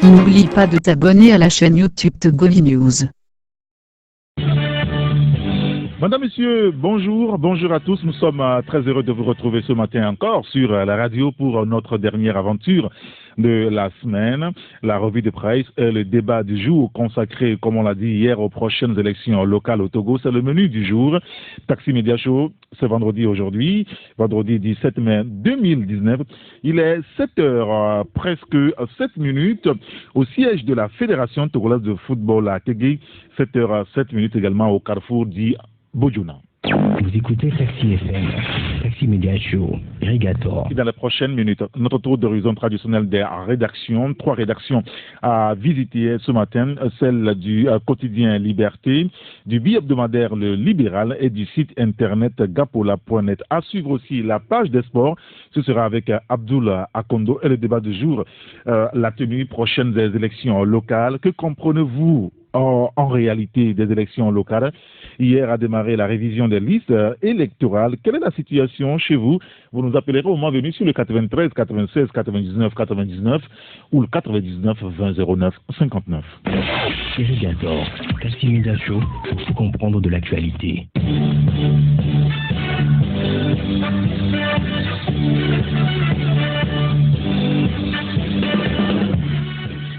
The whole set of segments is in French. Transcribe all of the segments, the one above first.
N'oublie pas de t'abonner à la chaîne YouTube Togoli News. Madame, Monsieur, bonjour à tous. Nous sommes très heureux de vous retrouver ce matin encore sur la radio pour notre dernière aventure de la semaine, la revue de presse et le débat du jour consacré, comme on l'a dit hier, aux prochaines élections locales au Togo. C'est le menu du jour. Taxi Média Show, c'est vendredi aujourd'hui, vendredi 17 mai 2019. Il est 7h, presque 7 minutes, au siège de la Fédération togolaise de football à Tégué. 7h, 7 minutes également au carrefour dit Bojuna. Vous écoutez Taxi FM, Taxi Média Show, Rigator. Dans les prochaines minutes, notre tour d'horizon traditionnel des rédactions. 3 rédactions à visiter ce matin, celle du quotidien Liberté, du bi-hebdomadaire Le Libéral et du site internet gapola.net. À suivre aussi la page des sports. Ce sera avec Abdoul Akondo et le débat du jour, la tenue prochaine des élections locales. Que comprenez-vous en réalité des élections locales? Hier a démarré la révision des listes électorales. Quelle est la situation chez vous? Vous nous appellerez au moment venu sur le 93 96 99 99 ou le 99 20 09 59. Irrigator, Taxi Média Show pour tout comprendre de l'actualité.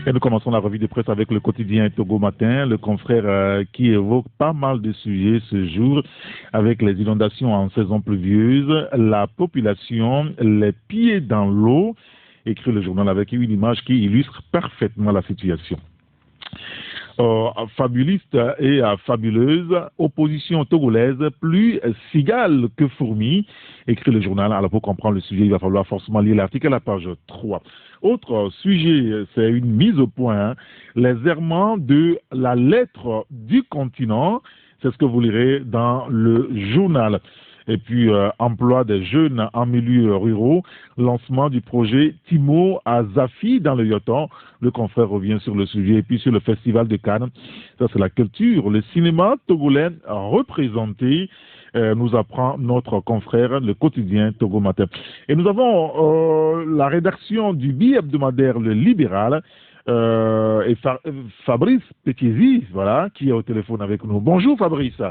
Et nous commençons la revue de presse avec le quotidien Togo Matin, le confrère qui évoque pas mal de sujets ce jour, avec les inondations en saison pluvieuse, la population, les pieds dans l'eau, écrit le journal avec une image qui illustre parfaitement la situation. Fabuliste et fabuleuse, opposition togolaise, plus cigale que fourmi, écrit le journal. Alors pour comprendre le sujet, il va falloir forcément lire l'article à la page 3. Autre sujet, c'est une mise au point, les errements de la lettre du continent, c'est ce que vous lirez dans le journal. Et puis, emploi des jeunes en milieu ruraux, lancement du projet Timo à Zafi dans le Yoton. Le confrère revient sur le sujet. Et puis, sur le festival de Cannes, ça c'est la culture. Le cinéma togolais représenté, nous apprend notre confrère, le quotidien Togo Matin. Et nous avons la rédaction du bi-hebdomadaire Le Libéral, et Fabrice Petizi, voilà, qui est au téléphone avec nous. Bonjour Fabrice.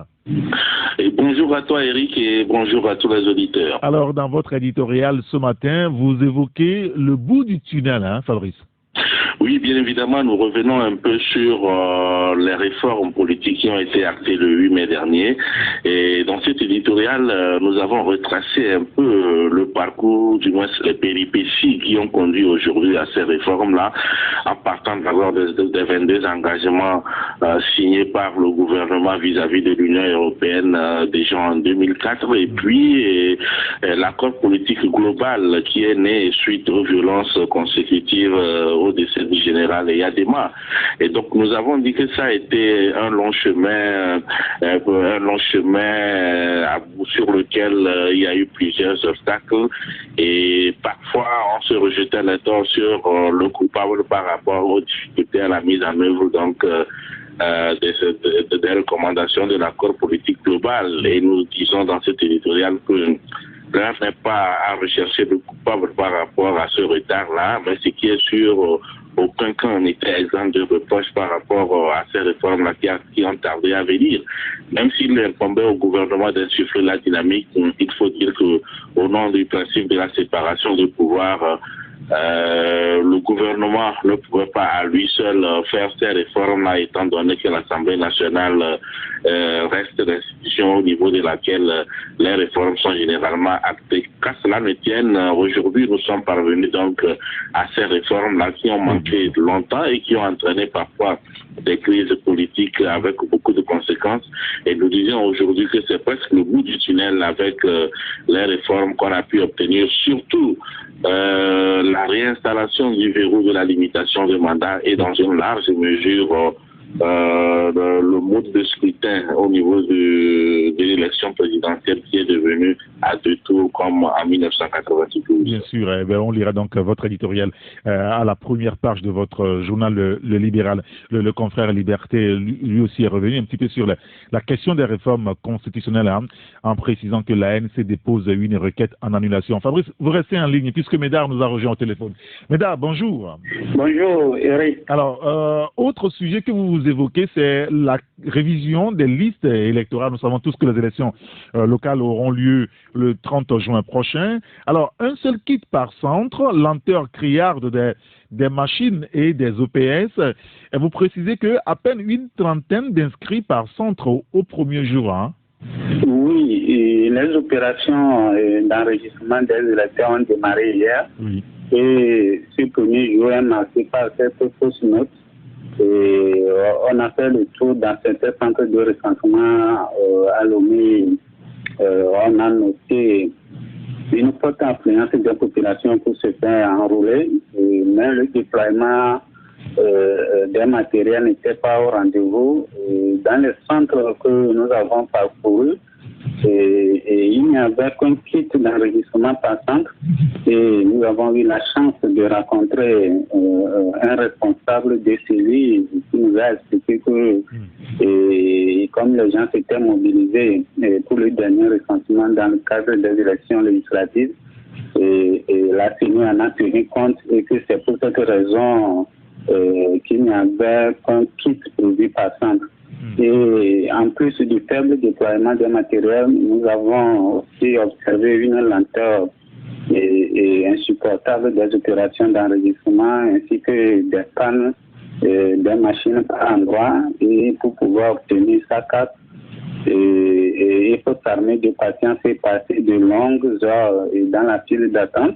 Et bonjour à toi Eric et bonjour à tous les auditeurs. Alors dans votre éditorial ce matin, vous évoquez le bout du tunnel, hein, Fabrice? Oui, bien évidemment, nous revenons un peu sur les réformes politiques qui ont été actées le 8 mai dernier. Et dans cet éditorial, nous avons retracé un peu le parcours, du moins les péripéties qui ont conduit aujourd'hui à ces réformes-là, en partant d'abord des 22 engagements signés par le gouvernement vis-à-vis de l'Union européenne déjà en 2004, et puis l'accord politique global qui est né suite aux violences consécutives au décès du général Yadema. Et donc nous avons dit que ça a été un long chemin sur lequel il y a eu plusieurs obstacles, et parfois on se rejetait les torts sur le coupable par rapport aux difficultés à la mise en œuvre donc des recommandations de l'accord politique global. Et nous disons dans cet éditorial que l'un n'est pas à rechercher de coupable par rapport à ce retard-là, mais ce qui est sûr, aucun camp n'était exempt de reproches par rapport à ces réformes-là qui ont tardé à venir. Même s'il incombait au gouvernement d'insuffler la dynamique, il faut dire que, au nom du principe de la séparation des pouvoirs, le gouvernement ne pouvait pas à lui seul faire ces réformes-là, étant donné que l'Assemblée nationale reste l'institution au niveau de laquelle les réformes sont généralement actées. Qu'à cela ne tienne, aujourd'hui nous sommes parvenus donc à ces réformes-là qui ont manqué longtemps et qui ont entraîné parfois des crises politiques avec beaucoup de conséquences. Et nous disons aujourd'hui que c'est presque le bout du tunnel avec les réformes qu'on a pu obtenir, surtout la réinstallation du verrou de la limitation de mandat et dans une large mesure le mode de scrutin au niveau de l'élection présidentielle qui est devenu à 2 tours comme en 1992. Bien sûr, on lira donc votre éditorial à la première page de votre journal Le Libéral. Le confrère Liberté, lui aussi, est revenu un petit peu sur la question des réformes constitutionnelles, en précisant que l'ANC dépose une requête en annulation. Fabrice, vous restez en ligne puisque Médard nous a rejoint au téléphone. Médard, bonjour. Bonjour, Eric. Alors, autre sujet que vous évoquez, c'est la révision des listes électorales. Nous savons tous que les élections locales auront lieu le 30 juin prochain. Alors, un seul kit par centre, lenteur criarde des machines et des OPS. Et vous précisez qu'à peine une trentaine d'inscrits par centre au premier jour. Oui, et les opérations d'enregistrement des électeurs ont démarré hier. Oui. Et ce premier jour est marqué par cette fausse note. Et on a fait le tour dans certains centres de recensement à Lomé. On a noté une forte influence des populations pour se faire enrôler, mais le déploiement des matériels n'était pas au rendez-vous. Dans les centres que nous avons parcourus, et il n'y avait qu'un kit d'enregistrement par centre, et nous avons eu la chance de rencontrer un responsable de celui qui nous a expliqué que et comme les gens s'étaient mobilisés pour le dernier recensement dans le cadre des élections législatives, et la CENI en a tenu compte et que c'est pour cette raison qu'il n'y avait qu'un kit produit par centre. Et en plus du faible déploiement des matériels, nous avons aussi observé une lenteur et insupportable des opérations d'enregistrement ainsi que des pannes des machines par endroit, et pour pouvoir obtenir sa carte. Et il faut s'armer de patience et passer de longues heures dans la file d'attente.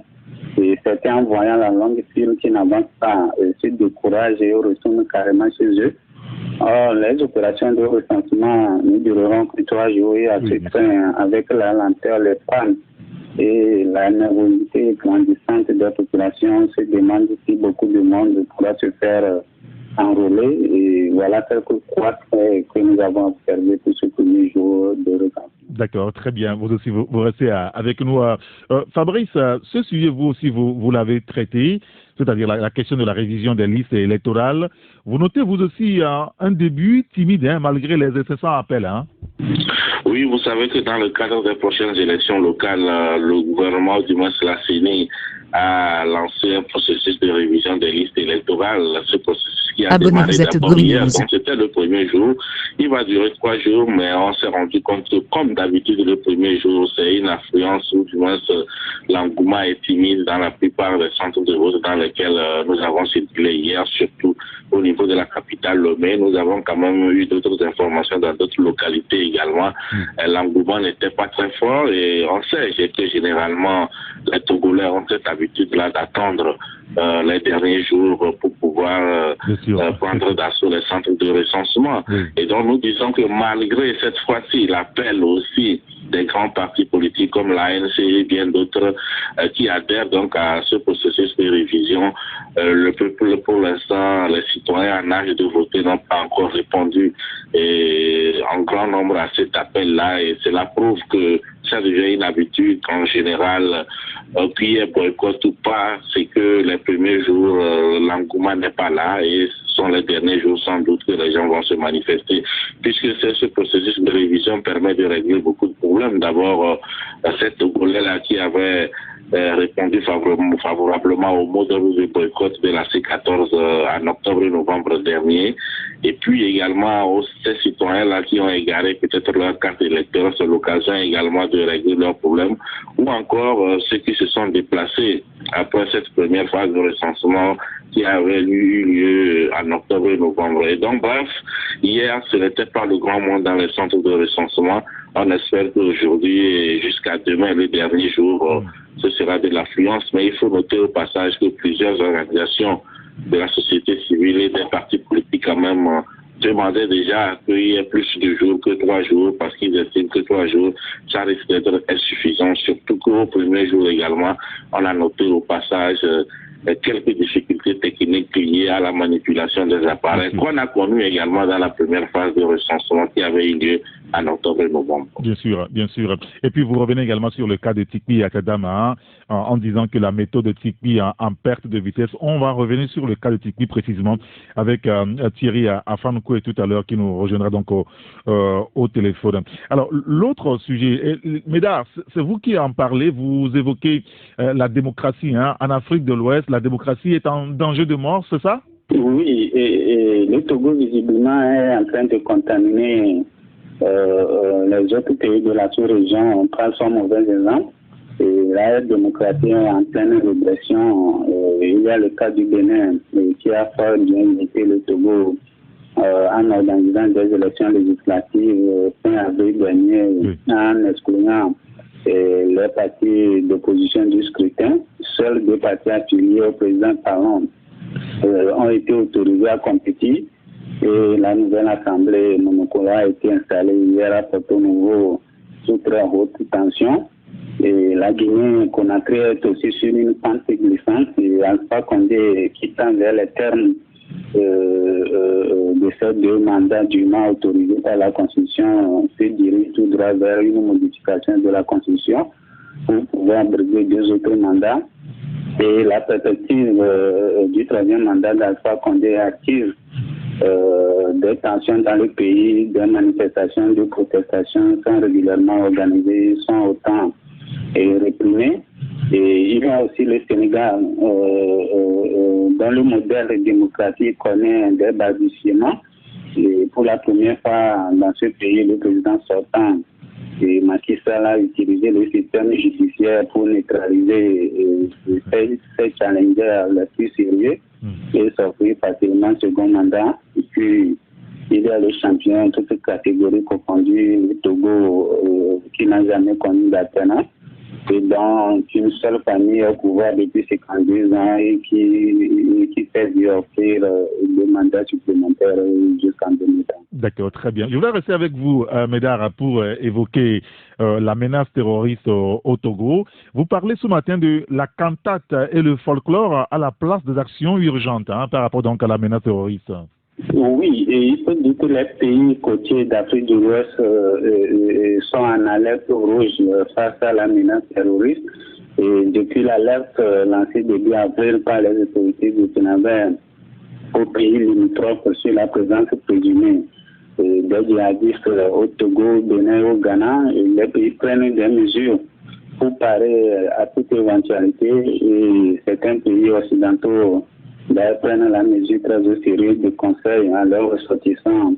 Et certains, en voyant la longue file qui n'avance pas, se découragent et retournent carrément chez eux. Or, les opérations de recensement ne dureront que 3 jours, et à ce point, avec la lenteur, les pannes et la nervosité grandissante des populations, se demande si beaucoup de monde pourra se faire enrôler. Et voilà quelques croix que nous avons observés pour ce premier jour de recensement. D'accord, très bien. Vous aussi, vous restez avec nous. Fabrice, ce sujet, vous aussi, vous l'avez traité, c'est-à-dire la question de la révision des listes électorales. Vous notez, vous aussi, un début timide, malgré les incessants appels. Oui, vous savez que dans le cadre des prochaines élections locales, le gouvernement, du moins la CENI, a lancé un processus de révision des listes électorales. Ce processus qui a démarré d'abord hier, donc c'était le premier jour. Il va durer 3 jours, mais on s'est rendu compte que, comme d'habitude, le premier jour, c'est une affluence, ou du moins l'engouement est timide dans la plupart des centres de vote dans lesquels nous avons circulé hier, surtout au niveau de la capitale Lomé. Nous avons quand même eu d'autres informations dans d'autres localités également. L'engouement n'était pas très fort, et on sait que généralement les Togolais ont cette habitude-là d'attendre les derniers jours pour pouvoir prendre d'assaut les centres de recensement. Et donc nous disons que malgré cette fois-ci l'appel aussi des grands partis politiques comme l'ANC et bien d'autres qui adhèrent donc à ce processus de révision, le peuple, pour l'instant, les citoyens en âge de voter n'ont pas encore répondu en grand nombre à cet appel-là, et cela prouve que ça devient une habitude qu'en général, qu'il y ait boycott ou pas, c'est que les premiers jours, l'engouement n'est pas là, et ce sont les derniers jours sans doute que les gens vont se manifester, puisque ce processus de révision permet de régler beaucoup de problèmes. D'abord, cette Togolais-là qui avait répondu favorablement au mot de boycott de la C14 en octobre et novembre dernier, et puis également ces citoyens-là qui ont égaré peut-être leur carte électorale, c'est l'occasion également de régler leurs problèmes, ou encore ceux qui se sont déplacés après cette première phase de recensement qui avait eu lieu en octobre et novembre. Et donc bref, hier ce n'était pas le grand monde dans les centres de recensement. On espère qu'aujourd'hui et jusqu'à demain, le dernier jour, ce sera de l'affluence, mais il faut noter au passage que plusieurs organisations de la société civile et des partis politiques quand même demandaient déjà qu'il y ait plus de jours que 3 jours, parce qu'ils estiment que 3 jours, ça risque d'être insuffisant, surtout qu'au premier jour également, on a noté au passage quelques difficultés techniques liées à la manipulation des appareils qu'on a connues également dans la première phase de recensement qui avait eu lieu en octobre et novembre. Bien sûr, bien sûr. Et puis vous revenez également sur le cas de Tikpi Akadama en disant que la méthode de Tikpi en perte de vitesse. On va revenir sur le cas de Tikpi précisément avec Thierry Afanoukou tout à l'heure qui nous rejoindra donc au téléphone. Alors l'autre sujet, Médard, c'est vous qui en parlez, vous évoquez la démocratie en Afrique de l'Ouest. La démocratie est en danger de mort, c'est ça? Oui, et le Togo visiblement est en train de contaminer les autres pays de la sous-région. On prend son mauvais exemple. Et la démocratie est en pleine régression. Il y a le cas du Bénin qui a fort bien imité le Togo en organisant des élections législatives fin avril dernier, en excluant les partis d'opposition du scrutin. Seuls 2 partis affiliés au président Talon ont été autorisés à compétir. Et la nouvelle assemblée Monokolo a été installée hier à Porto Nouveau sous très haute tension. Et la Guinée-Conakry est aussi sur une pente glissante. Et Alpha Condé, qui tend vers les termes de ces 2 mandats dûment autorisés par la Constitution, se dirige tout droit vers une modification de la Constitution pour pouvoir briguer 2 autres mandats. Et la perspective du 3e mandat d'Alpha Condé active des tensions dans le pays, des manifestations, de protestations sont régulièrement organisées, sont autant réprimées. Et il y a aussi le Sénégal, dont le modèle démocratique connaît des balbutiements. Et pour la première fois dans ce pays, le président sortant, Macky Sall, a utilisé le système judiciaire pour neutraliser ces challengers les plus sérieux et s'offrir facilement second mandat. Et puis, il y a le champion, toutes catégories confondues, le Togo, qui n'a jamais connu d'alternance. Et dans une seule famille au pouvoir depuis 52 ans et qui fait lui offrir des mandats supplémentaires jusqu'en 2020. D'accord, très bien. Je voudrais rester avec vous, Médard, pour évoquer la menace terroriste au Togo. Vous parlez ce matin de la cantate et le folklore à la place des actions urgentes par rapport donc à la menace terroriste. Oui, et il faut dire que les pays côtiers d'Afrique de l'Ouest sont en alerte rouge face à la menace terroriste. Et depuis l'alerte lancée début avril par les autorités burkinabées aux pays limitrophes sur la présence présumée des djihadistes au Togo, Bénin et au Ghana, et les pays prennent des mesures pour parer à toute éventualité. Et certains pays occidentaux prennent la mesure très au sérieux de conseil à leurs ressortissants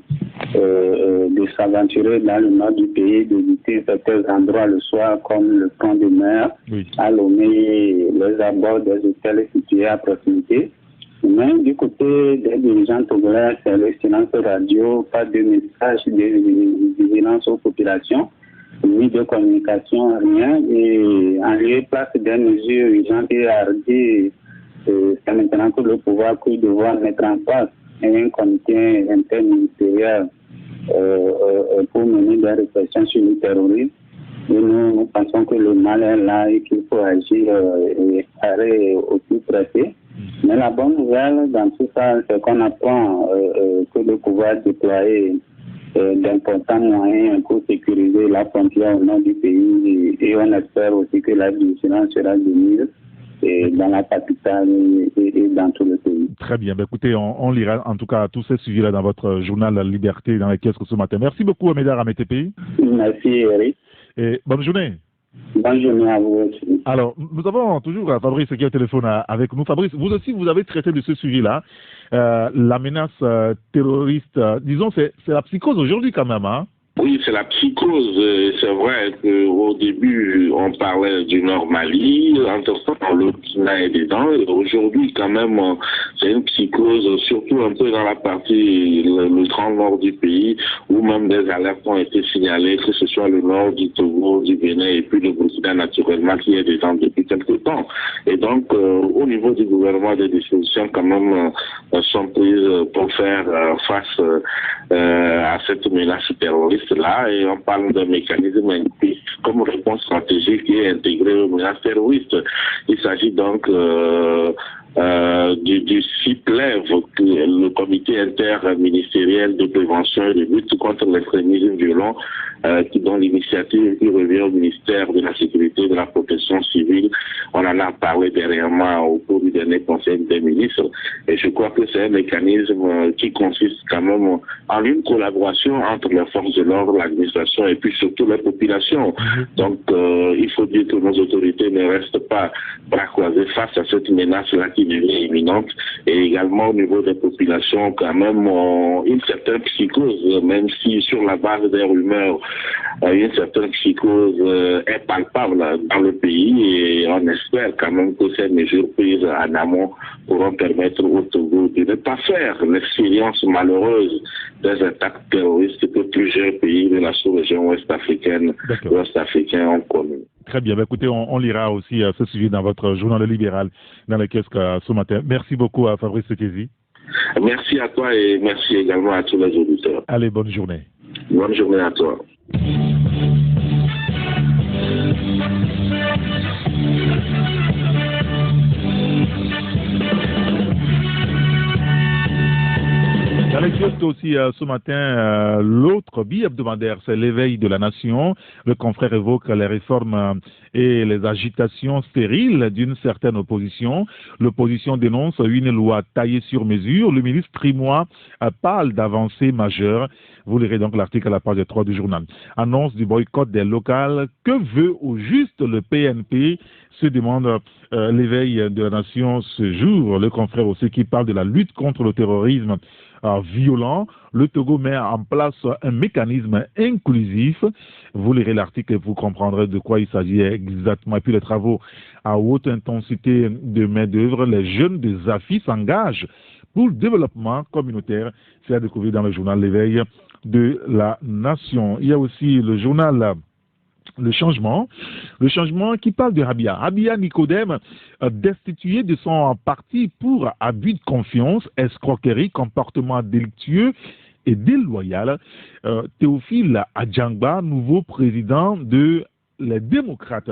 de s'aventurer dans le nord du pays, d'éviter certains endroits le soir comme le pont de mer, à Lomé, les abords des hôtels situés à proximité. Mais du côté des dirigeants togolais, c'est le silence radio, pas de message de vigilance aux populations, ni de communication, rien. Et en lieu et place des mesures urgentes et hardies, c'est maintenant que le pouvoir peut devoir mettre en place un comité interministériel pour mener des réflexions sur le terrorisme. Et nous pensons que le mal est là et qu'il faut agir et parer au plus pressé. Mais la bonne nouvelle dans tout ça, c'est qu'on apprend que le pouvoir déployer d'importants moyens pour sécuriser la frontière au nord du pays et on espère aussi que la vigilance sera de mise dans la capitale et dans tout le pays. Très bien. Ben, écoutez, on lira en tout cas tous ces sujets-là dans votre journal La Liberté dans les kiosques ce matin. Merci beaucoup, Médard Amétépéi. Merci, Eric. Et bonne journée. Bonne journée à vous aussi. Alors, nous avons toujours Fabrice qui est au téléphone avec nous. Fabrice, vous aussi, vous avez traité de ce sujet-là, la menace terroriste. Disons, c'est la psychose aujourd'hui quand même, hein? Oui, c'est la psychose. C'est vrai qu'au début, on parlait du Nord Mali, entre-temps, le Burkina est dedans. Aujourd'hui, quand même, c'est une psychose, surtout un peu dans la partie, le grand nord du pays, où même des alertes ont été signalées, que ce soit le nord du Togo, du Bénin, et puis le Burkina, naturellement, qui est dedans depuis quelques temps. Et donc, au niveau du gouvernement, des dispositions, quand même, sont prises pour faire face à cette menace terroriste-là, et on parle d'un mécanisme comme réponse stratégique qui est intégré aux menaces terroristes. Il s'agit donc du CIPLEV, le comité interministériel de prévention et de lutte contre l'extrémisme violent, dont l'initiative qui revient au ministère de la Sécurité et de la Protection civile. On en a parlé dernièrement au cours du dernier Conseil des ministres. Et je crois que c'est un mécanisme qui consiste quand même en une collaboration entre les forces de l'ordre, l'administration et puis surtout les populations. Donc, il faut dire que nos autorités ne restent pas bras croisés face à cette menace-là qui devient imminente. Et également au niveau des populations, quand même, une certaine psychose, même si sur la base des rumeurs, une certaine psychose est palpable dans le pays, et on espère quand même que ces mesures prises en amont pourront permettre au Togo de ne pas faire l'expérience malheureuse des attaques terroristes que plusieurs pays de la sous-région ouest-africaine ont connues. Très bien. Écoutez, on lira aussi ce sujet dans votre journal libéral dans le kiosque ce matin. Merci beaucoup à Fabrice Sekezi. Merci à toi et merci également à tous les auditeurs. Allez, bonne journée. Bonne journée à toi. Dans les kiosques aussi ce matin, l'autre bi-hebdomadaire, c'est l'éveil de la nation. Le confrère évoque les réformes et les agitations stériles d'une certaine opposition. L'opposition dénonce une loi taillée sur mesure. Le ministre Trimois parle d'avancées majeures. Vous lirez donc l'article à la page 3 du journal. Annonce du boycott des locales. Que veut au juste le PNP? Se demande l'éveil de la nation ce jour. Le confrère aussi qui parle de la lutte contre le terrorisme violent. Le Togo met en place un mécanisme inclusif. Vous lirez l'article et vous comprendrez de quoi il s'agit exactement. Et puis les travaux à haute intensité de main-d'œuvre, les jeunes des AFI s'engagent pour le développement communautaire. C'est à découvrir dans le journal L'éveil de la nation. Il y a aussi le journal Le Changement qui parle de Rabia. Rabia Nicodème, destitué de son parti pour abus de confiance, escroquerie, comportement délictueux et déloyal. Théophile Adjangba, nouveau président de les démocrates.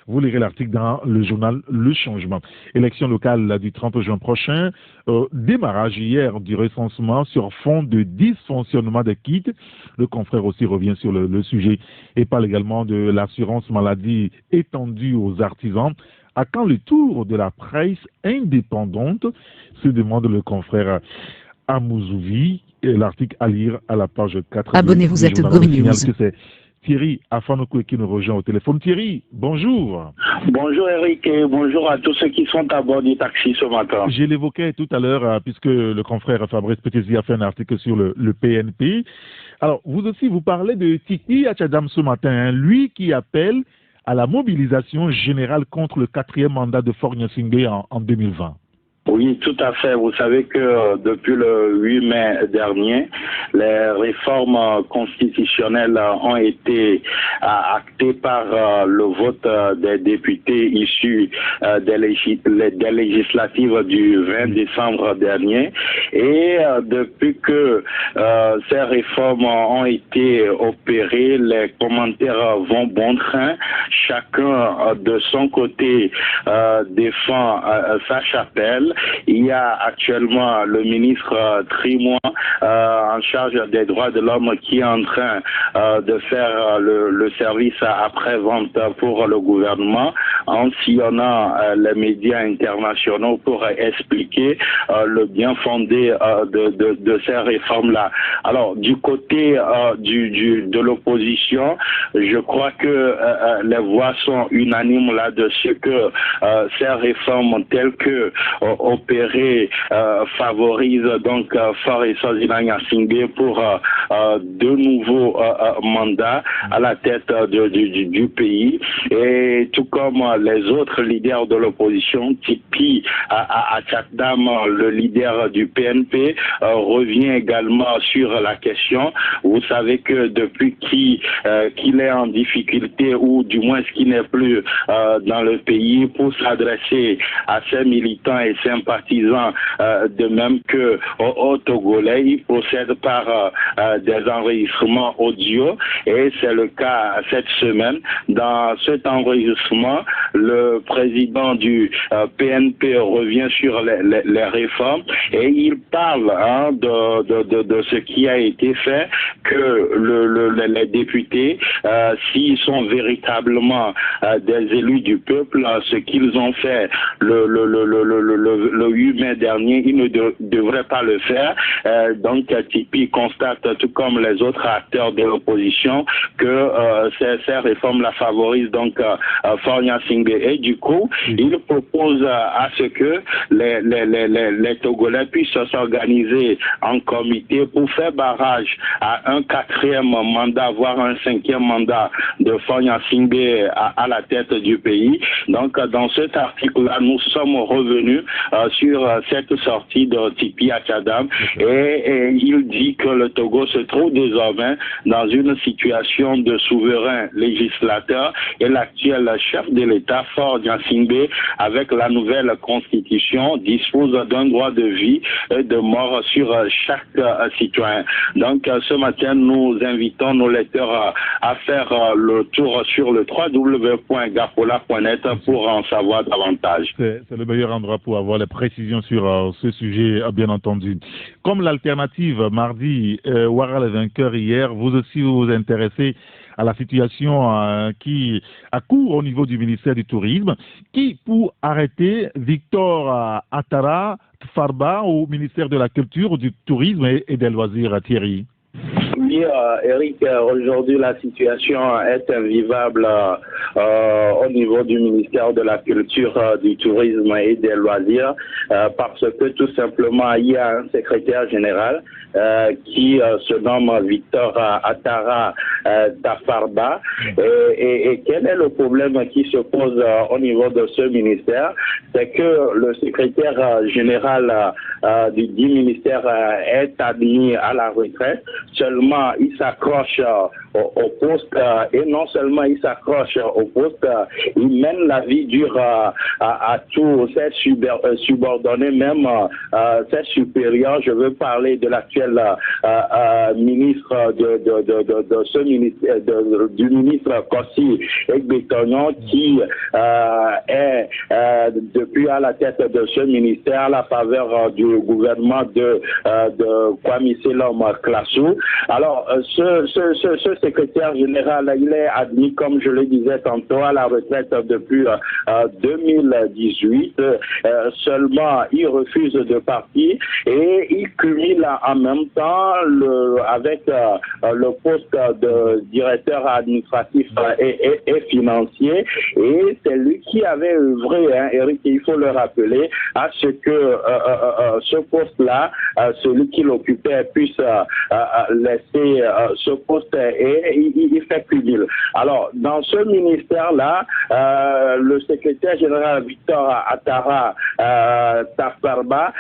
Vous lirez l'article dans le journal Le Changement. Élection locale du 30 juin prochain. Démarrage hier du recensement sur fond de dysfonctionnement des kits. Le confrère aussi revient sur le sujet et parle également de l'assurance maladie étendue aux artisans. À quand le tour de la presse indépendante, se demande le confrère Amouzouvi. L'article à lire à la page 4. Abonnez-vous à Togomi News. Thierry Afanokwe qui nous rejoint au téléphone. Thierry, bonjour. Bonjour Eric et bonjour à tous ceux qui sont à bord du taxi ce matin. Je l'évoquais tout à l'heure puisque le confrère Fabrice Petezi a fait un article sur le PNP. Alors, vous aussi, vous parlez de Tiki Achadam ce matin, lui qui appelle à la mobilisation générale contre le 4e mandat de Faure Gnassingbé en 2020. Oui, tout à fait. Vous savez que depuis le 8 mai dernier, les réformes constitutionnelles ont été actées par le vote des députés issus des législatives du 20 décembre dernier. Et depuis que ces réformes ont été opérées, les commentaires vont bon train. Chacun de son côté défend sa chapelle. Il y a actuellement le ministre Trimois en charge des droits de l'homme qui est en train de faire le service après-vente pour le gouvernement en sillonnant les médias internationaux pour expliquer le bien fondé de ces réformes-là. Alors, du côté de l'opposition, je crois que les voix sont unanimes là-dessus que ces réformes telles que opérées favorisent donc Faure et Swaziland Gnassingbé pour de nouveaux mandats à la tête du pays. Et tout comme les autres leaders de l'opposition, Tipi Achadam, le leader du PNP, revient également sur la question. Vous savez que depuis qu'il est en difficulté, ou du moins qu'il n'est plus dans le pays, pour s'adresser à ses militants et ses sympathisants, de même que aux Togolais, ils procèdent par des enregistrements audio, et c'est le cas cette semaine. Dans cet enregistrement, le président du PNP revient sur les réformes et il parle de ce qui a été fait, que les députés, s'ils sont véritablement des élus du peuple, ce qu'ils ont fait le 8 mai dernier, ils ne devraient pas le faire. Donc Tipi constate, tout comme les autres acteurs de l'opposition, que ces réformes la favorisent, donc Faure Gnassingbé, et du coup il propose à ce que les Togolais puissent s'organiser en comité pour faire barrage à un 4e mandat, voire un 5e mandat de Faure Gnassingbé à la tête du pays. Donc dans cet article-là, nous sommes revenus sur cette sortie de Tipi Achadam, et il dit que le Togo se trouve désormais dans une situation de souverain législateur, et l'actuel chef de l'État, Faure Gnassingbé, avec la nouvelle constitution, dispose d'un droit de vie et de mort sur chaque citoyen. Donc ce matin, nous invitons nos lecteurs à faire le tour sur le www.gapola.net pour en savoir davantage. C'est le meilleur endroit pour avoir les précisions sur ce sujet, bien entendu. Comme l'alternative, mardi, Ouattara le vainqueur hier, vous aussi vous vous intéressez à la situation qui accourt au niveau du ministère du Tourisme, qui, pour arrêter Victor Attara Farba au ministère de la Culture, du Tourisme et des Loisirs, Thierry? Oui, Eric, aujourd'hui la situation est invivable au niveau du ministère de la Culture, du Tourisme et des Loisirs, parce que tout simplement il y a un secrétaire général qui se nomme Victor Attara Farba. Et quel est le problème qui se pose au niveau de ce ministère? C'est que le secrétaire général du dit ministère est admis à la retraite. Seulement, il s'accroche au poste, et non seulement il s'accroche au poste, il mène la vie dure à tous ses subordonnés, même ses supérieurs. Je veux parler de l'actuel ministre de ce ministère, du ministre Kossi Egbetognon, qui est depuis à la tête de ce ministère à la faveur du gouvernement de Kwame Selom Klassou. Alors, ce secrétaire général, il est admis, comme je le disais tantôt, à la retraite depuis 2018. Seulement, il refuse de partir et il cumule en même temps avec le poste de directeur administratif et financier. Et c'est lui qui avait œuvré, Eric, il faut le rappeler, à ce que ce poste-là, celui qui l'occupait, puisse laisser ce poste, et il fait cumul. Alors, dans ce ministère-là, le secrétaire général Victor Attara Farba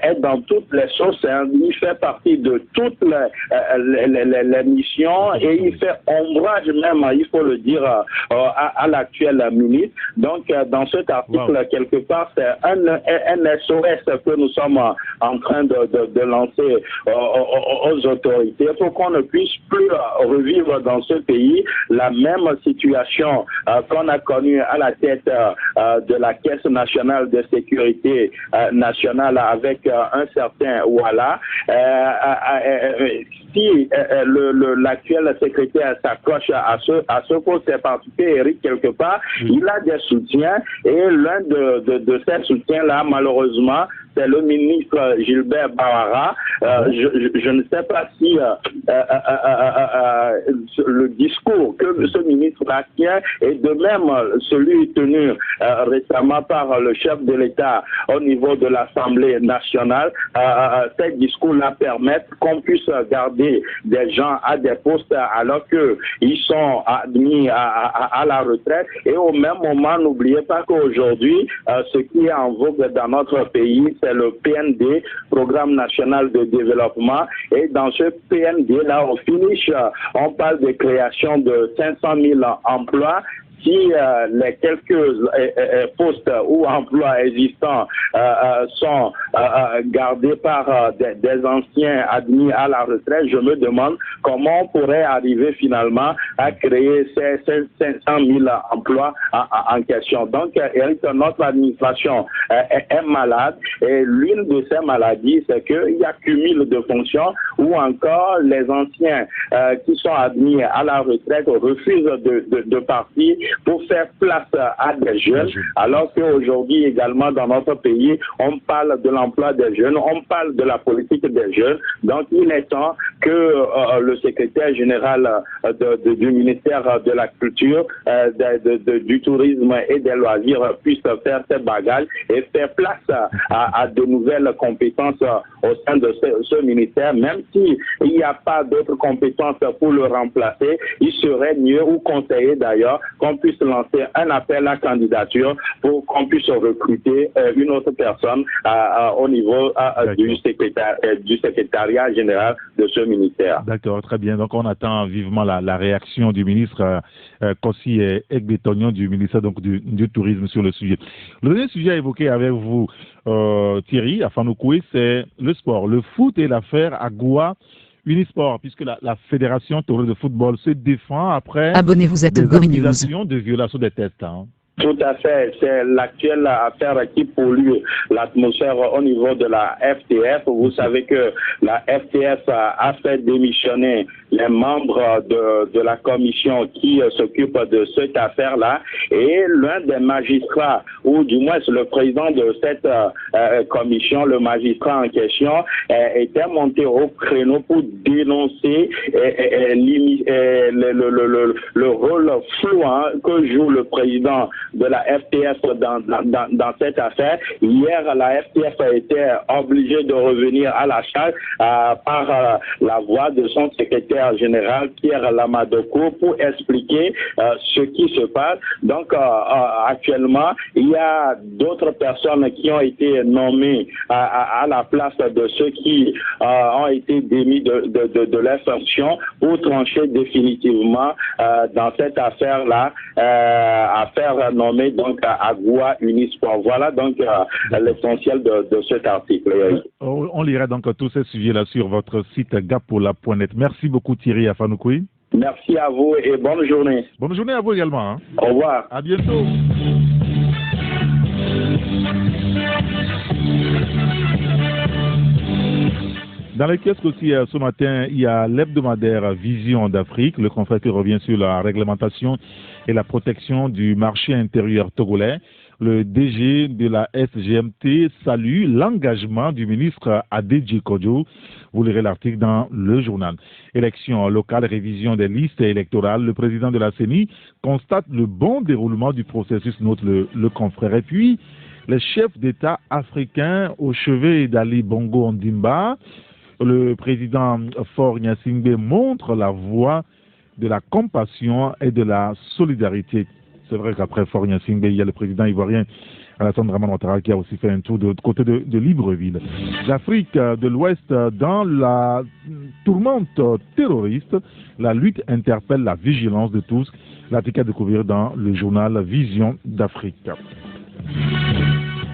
est dans toutes les choses. Il fait partie de toutes les missions, et il fait ombrage même, il faut le dire, à l'actuel ministre. Donc, dans cet article, quelque part, c'est un SOS que nous sommes en train de lancer aux autorités pour qu'on ne puisse plus revivre dans ce pays la même situation qu'on a connue à la tête de la Caisse nationale de sécurité nationale avec un certain Ouattara. Si l'actuel secrétaire s'accroche à ce poste, c'est parce que Eric, quelque part, il a des soutiens, et l'un de ces soutiens-là, malheureusement, c'est le ministre Gilbert Bawara. Je ne sais pas si le discours que ce ministre-là tient, et de même celui tenu récemment par le chef de l'État au niveau de l'Assemblée nationale, ces discours-là permettent qu'on puisse garder des gens à des postes alors qu'ils sont admis à la retraite. Et au même moment, n'oubliez pas qu'aujourd'hui, ce qui est en vogue dans notre pays, c'est le PND, Programme national de développement. Et dans ce PND-là, au finish, on parle de création de 500 000 emplois. Si les quelques postes ou emplois existants sont gardés par des anciens admis à la retraite, je me demande comment on pourrait arriver finalement à créer ces 500 000 emplois en question. Donc, Eric, notre administration est malade et l'une de ces maladies, c'est qu'il y a cumul de fonctions ou encore les anciens qui sont admis à la retraite refusent de partir pour faire place à des jeunes, alors qu'aujourd'hui également dans notre pays, on parle de l'emploi des jeunes, on parle de la politique des jeunes. Donc, il est temps que le secrétaire général du ministère de la Culture, du Tourisme et des Loisirs puisse faire ses bagages et faire place à de nouvelles compétences au sein de ce ministère. Même s'il n'y a pas d'autres compétences pour le remplacer, il serait mieux ou conseillé d'ailleurs qu'on puisse lancer un appel à candidature pour qu'on puisse recruter une autre personne au niveau du secrétariat général de ce ministère. D'accord, très bien. Donc on attend vivement la réaction du ministre Kossi Egbetonyon du ministère donc, du Tourisme sur le sujet. Le dernier sujet à évoquer avec vous, Thierry Afanoukoui, c'est le sport. Le foot et l'affaire Agoua Unisport, puisque la Fédération Togolaise de football se défend après Abonnez-vous à des Togo News. accusations de violation des tests. Hein. Tout à fait, c'est l'actuelle affaire qui pollue l'atmosphère au niveau de la FTF. Vous savez que la FTF a fait démissionner les membres de la commission qui s'occupe de cette affaire-là et l'un des magistrats, ou du moins le président de cette commission, le magistrat en question, était monté au créneau pour dénoncer le rôle flouant que joue le président de la FTF dans cette affaire. Hier, la FTF a été obligée de revenir à la charge par la voix de son secrétaire général, Pierre Lamadoko, pour expliquer ce qui se passe. Donc, actuellement, il y a d'autres personnes qui ont été nommées à la place de ceux qui ont été démis de leur fonction pour trancher définitivement dans cette affaire-là, affaire nommée donc Agoua Unisport. Voilà donc l'essentiel de cet article. On lira donc tous ces sujets-là sur votre site gapola.net. Merci beaucoup Thierry Afanoukoui. Merci à vous et bonne journée. Bonne journée à vous également. Hein. Au revoir. À bientôt. Dans les kiosques aussi, ce matin, il y a l'hebdomadaire Vision d'Afrique, le confrère qui revient sur la réglementation et la protection du marché intérieur togolais. Le DG de la SGMT salue l'engagement du ministre Adedji Kodjo. Vous lirez l'article dans le journal. Élections locales, révision des listes électorales. Le président de la CENI constate le bon déroulement du processus, note le confrère. Et puis, les chefs d'État africains au chevet d'Ali Bongo Ondimba, le président Faure Gnassingbé montre la voie de la compassion et de la solidarité. C'est vrai qu'après Faure Gnassingbé, il y a le président ivoirien Alassane Dramane Ouattara qui a aussi fait un tour de côté de Libreville. L'Afrique de l'Ouest dans la tourmente terroriste, la lutte interpelle la vigilance de tous. L'article à découvrir dans le journal Vision d'Afrique.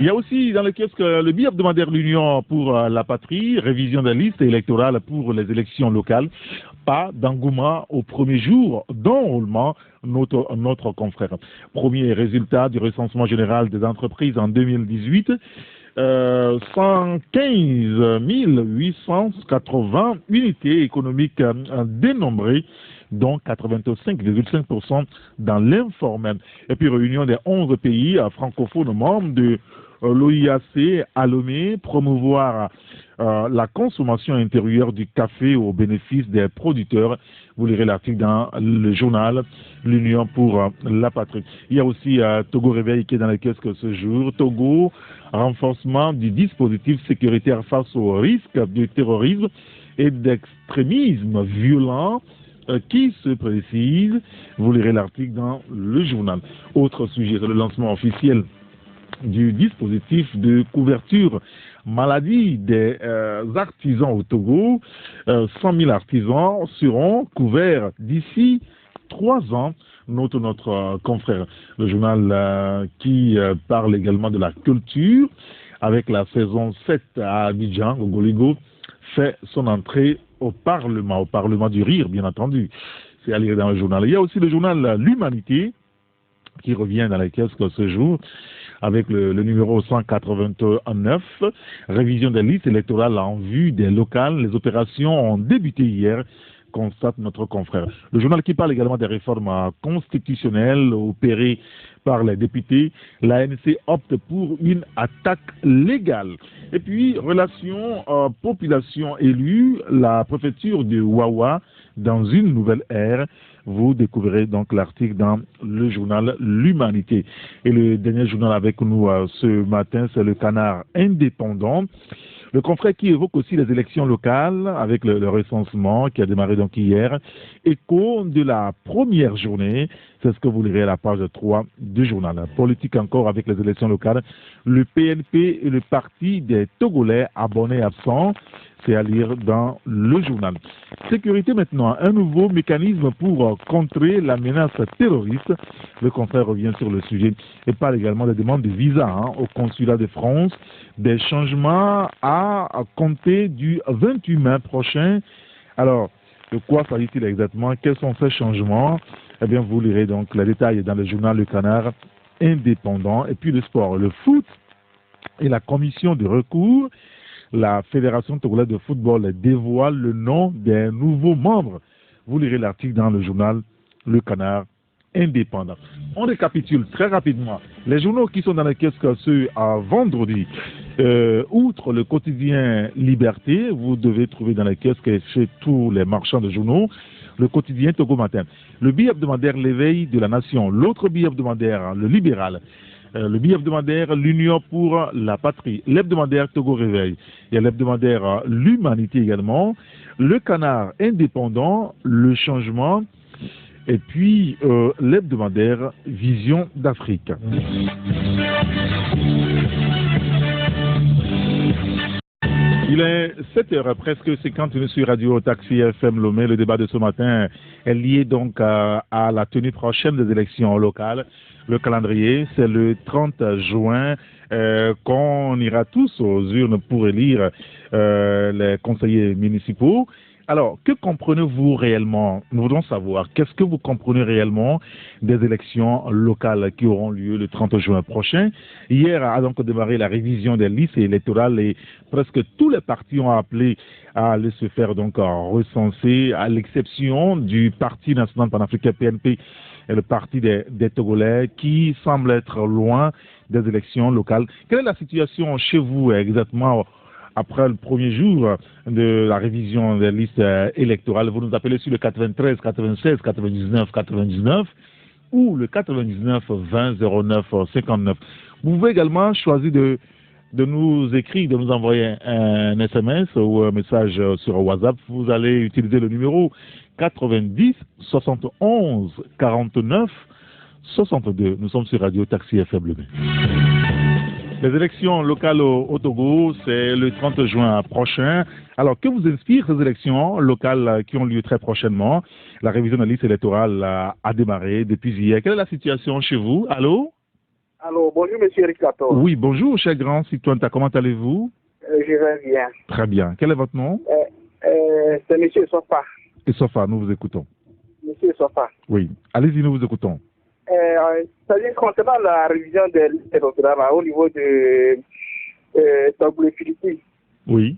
Il y a aussi dans le kiosque le bi-hebdomadaire L'Union pour la patrie, révision des listes électorales pour les élections locales. Pas d'engouement au premier jour d'enrôlement, notre confrère. Premier résultat du recensement général des entreprises en 2018. 115 880 unités économiques dénombrées, dont 85,5% dans l'informel. Et puis réunion des 11 pays francophones membres de l'OIAC à Lomé, promouvoir la consommation intérieure du café au bénéfice des producteurs. Vous lirez l'article dans le journal L'Union pour la patrie. Il y a aussi Togo Réveil qui est dans les kiosques ce jour. Togo, renforcement du dispositif sécuritaire face au risque de terrorisme et d'extrémisme violent qui se précise. Vous lirez l'article dans le journal. Autre sujet, c'est le lancement officiel du dispositif de couverture maladie des artisans au Togo. 100 000 artisans seront couverts d'ici 3 ans, note notre confrère. Le journal qui parle également de la culture. avec la saison 7 à Abidjan, au Goligo, fait son entrée au Parlement du Rire, bien entendu. C'est à lire dans le journal. Il y a aussi le journal L'Humanité, qui revient dans les caisses ce jour, avec le numéro 189, révision des listes électorales en vue des locales. Les opérations ont débuté hier, constate notre confrère. Le journal qui parle également des réformes constitutionnelles opérées par les députés. L'ANC opte pour une attaque légale. Et puis, relation population élue, la préfecture de Wawa dans une nouvelle ère. Vous découvrirez donc l'article dans le journal L'Humanité. Et le dernier journal avec nous ce matin, c'est le Canard indépendant. Le confrère qui évoque aussi les élections locales avec le recensement qui a démarré donc hier. Écho de la première journée, c'est ce que vous lirez à la page 3 du journal. Politique encore avec les élections locales. Le PNP et le parti des Togolais abonnés absents. C'est à lire dans le journal. Sécurité maintenant, un nouveau mécanisme pour contrer la menace terroriste. Le confrère revient sur le sujet et parle également des demandes de visa au consulat de France, des changements à compter du 28 mai prochain. Alors, de quoi s'agit-il exactement? Quels sont ces changements? Eh bien, vous lirez donc les détails dans le journal Le Canard indépendant. Et puis le sport, le foot et la commission de recours. La Fédération togolaise de football dévoile le nom des nouveaux membres. Vous lirez l'article dans le journal Le Canard indépendant. On récapitule très rapidement les journaux qui sont dans les caisses ce à vendredi. Outre le quotidien Liberté, vous devez trouver dans les caisses chez tous les marchands de journaux le quotidien Togo Matin. Le billet hebdomadaire L'éveil de la nation. L'autre billet hebdomadaire, le Libéral. Le billet hebdomadaire L'Union pour la patrie, l'hebdomadaire Togo Réveil, il y a l'hebdomadaire L'Humanité également, le Canard indépendant, le changement, et puis l'hebdomadaire Vision d'Afrique. Il est 7h, presque 50 minutes sur Radio Taxi FM Lomé. Le débat de ce matin est lié donc à la tenue prochaine des élections locales. Le calendrier, c'est le 30 juin qu'on ira tous aux urnes pour élire les conseillers municipaux. Alors, que comprenez-vous réellement? Nous voudrons savoir, qu'est-ce que vous comprenez réellement des élections locales qui auront lieu le 30 juin prochain? Hier a donc démarré la révision des listes électorales et presque tous les partis ont appelé à aller se faire donc recenser, à l'exception du Parti national panafricain PNP et le Parti des Togolais qui semble être loin des élections locales. Quelle est la situation chez vous exactement après le premier jour de la révision des listes électorales? Vous nous appelez sur le 93 96 99 99 ou le 99 20 09 59. Vous pouvez également choisir de nous écrire, de nous envoyer un SMS ou un message sur WhatsApp. Vous allez utiliser le numéro 90 71 49 62. Nous sommes sur Radio Taxi FM. Les élections locales au Togo, c'est le 30 juin prochain. Alors, que vous inspirent ces élections locales qui ont lieu très prochainement? La révision de la liste électorale a démarré depuis hier. Quelle est la situation chez vous? Allô? Allô, bonjour, monsieur Ricato. Oui, bonjour, cher grand citoyen. Comment allez-vous? Je vais bien. Très bien. Quel est votre nom? C'est monsieur Sofa. Et Sofa, nous vous écoutons. Monsieur Sofa. Oui, allez-y, nous vous écoutons. C'est-à-dire concernant la révision des listes électorales au niveau de Togo-Philippines. Oui.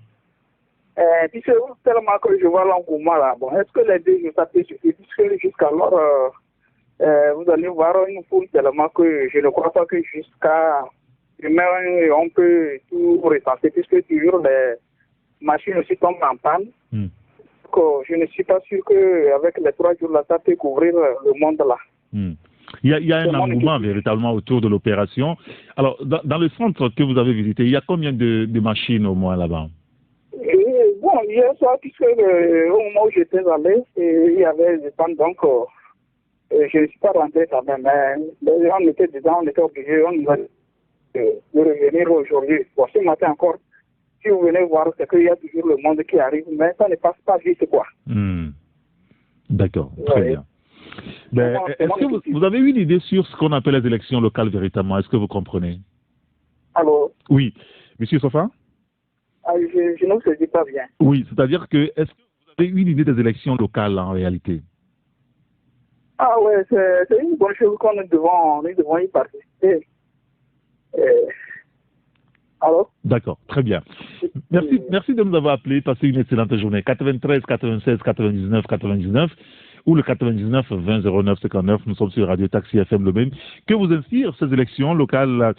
Puisque tellement que je vois l'engouement là, bon, est-ce que les deux jours ça peut suffire? Puisque jusqu'alors, vous allez voir une foule tellement que je ne crois pas que jusqu'à demain on peut tout recenser, puisque toujours les machines aussi tombent en panne. Donc, je ne suis pas sûr qu'avec les 3 jours là, ça peut couvrir le monde là. Il y a un engouement véritablement autour de l'opération. Alors, dans le centre que vous avez visité, il y a combien de machines au moins là-bas? Bon, hier soir, puisque au moment où j'étais allé, il y avait des pannes, donc je ne suis pas rentré quand même. Mais on était dedans, on était obligé, on nous a de revenir aujourd'hui. Bon, ce matin encore, si vous venez voir, c'est qu'il y a toujours le monde qui arrive, mais ça ne passe pas vite, quoi. D'accord, très bien. Ben, est-ce que vous avez une idée sur ce qu'on appelle les élections locales véritablement? Est-ce que vous comprenez? Allô? Oui. Monsieur Sofa? Je ne vous dis pas bien. Oui, c'est-à-dire que, est-ce que vous avez une idée des élections locales en réalité? Ah ouais, c'est une bonne chose qu'on nous devons y participer. Alors? D'accord, très bien. Merci de nous avoir appelé. Passez une excellente journée. 93 96 99 99 ou le 99 20 09 59. Nous sommes sur Radio Taxi FM Le Même. Que vous inspirent ces élections locales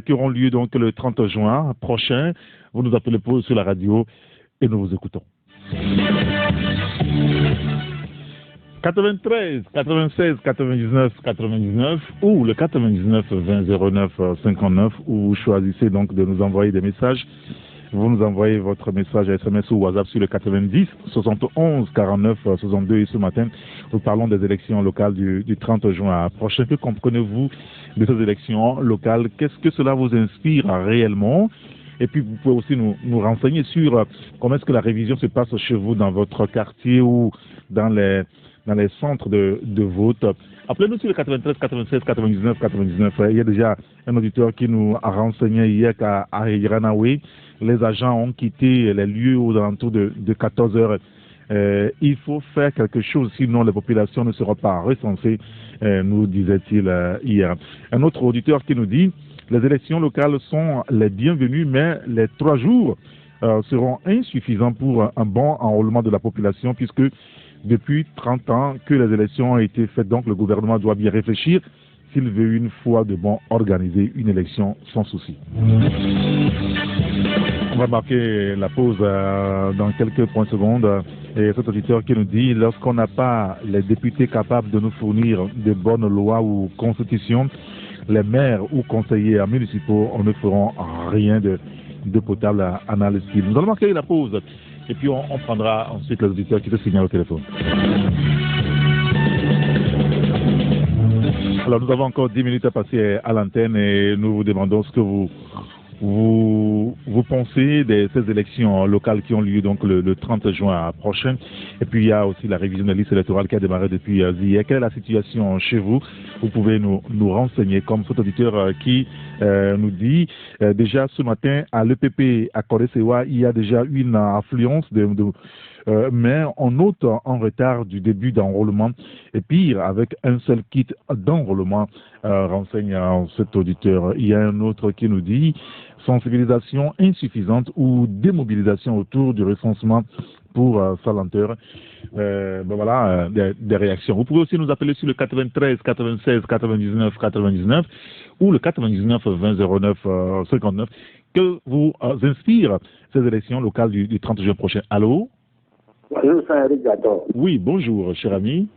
qui auront lieu donc le 30 juin prochain? Vous nous appelez sur la radio et nous vous écoutons. 93 96 99 99 ou le 99 20 09 59 ou choisissez donc de nous envoyer des messages. Vous nous envoyez votre message à SMS ou WhatsApp sur le 90 71 49 62 et ce matin nous parlons des élections locales du 30 juin prochain. Que comprenez-vous de ces élections locales? Qu'est-ce que cela vous inspire réellement? Et puis vous pouvez aussi nous renseigner sur comment est-ce que la révision se passe chez vous dans votre quartier ou dans les centres de vote. Appelez-nous sur le 93 96 99 99. Il y a déjà un auditeur qui nous a renseigné hier qu'à Iranawe, les agents ont quitté les lieux aux alentours de 14 heures. Il faut faire quelque chose, sinon les populations ne seront pas recensées, nous disait-il hier. Un autre auditeur qui nous dit les élections locales sont les bienvenues, mais les 3 jours seront insuffisants pour un bon enrôlement de la population, puisque depuis 30 ans que les élections ont été faites, donc le gouvernement doit bien réfléchir s'il veut une fois de bon organiser une élection sans souci. On va marquer la pause dans quelques points secondes. Et cet auditeur qui nous dit, lorsqu'on n'a pas les députés capables de nous fournir de bonnes lois ou constitutions, les maires ou conseillers municipaux, on ne feront rien de potable à analyse. Nous allons marquer la pause. Et puis on prendra ensuite les auditeurs qui se signalent au téléphone. Alors nous avons encore 10 minutes à passer à l'antenne et nous vous demandons ce que vous pensez de ces élections locales qui ont lieu donc le 30 juin prochain. Et puis il y a aussi la révision de la liste électorale qui a démarré depuis hier. Quelle est la situation chez vous? Vous pouvez nous renseigner comme cet auditeur qui nous dit déjà ce matin à l'EPP à Koresewa, il y a déjà une affluence mais on note en retard du début d'enrôlement et pire avec un seul kit d'enrôlement, renseigne cet auditeur. Il y a un autre qui nous dit sensibilisation insuffisante ou démobilisation autour du recensement pour sa lenteur. Voilà des réactions. Vous pouvez aussi nous appeler sur le 93 96 99 99 ou le 99 20 09 59. Que vous inspire ces élections locales du 30 juin prochain? Allô? Bonjour, c'est Eric Gator. Oui, bonjour, cher ami.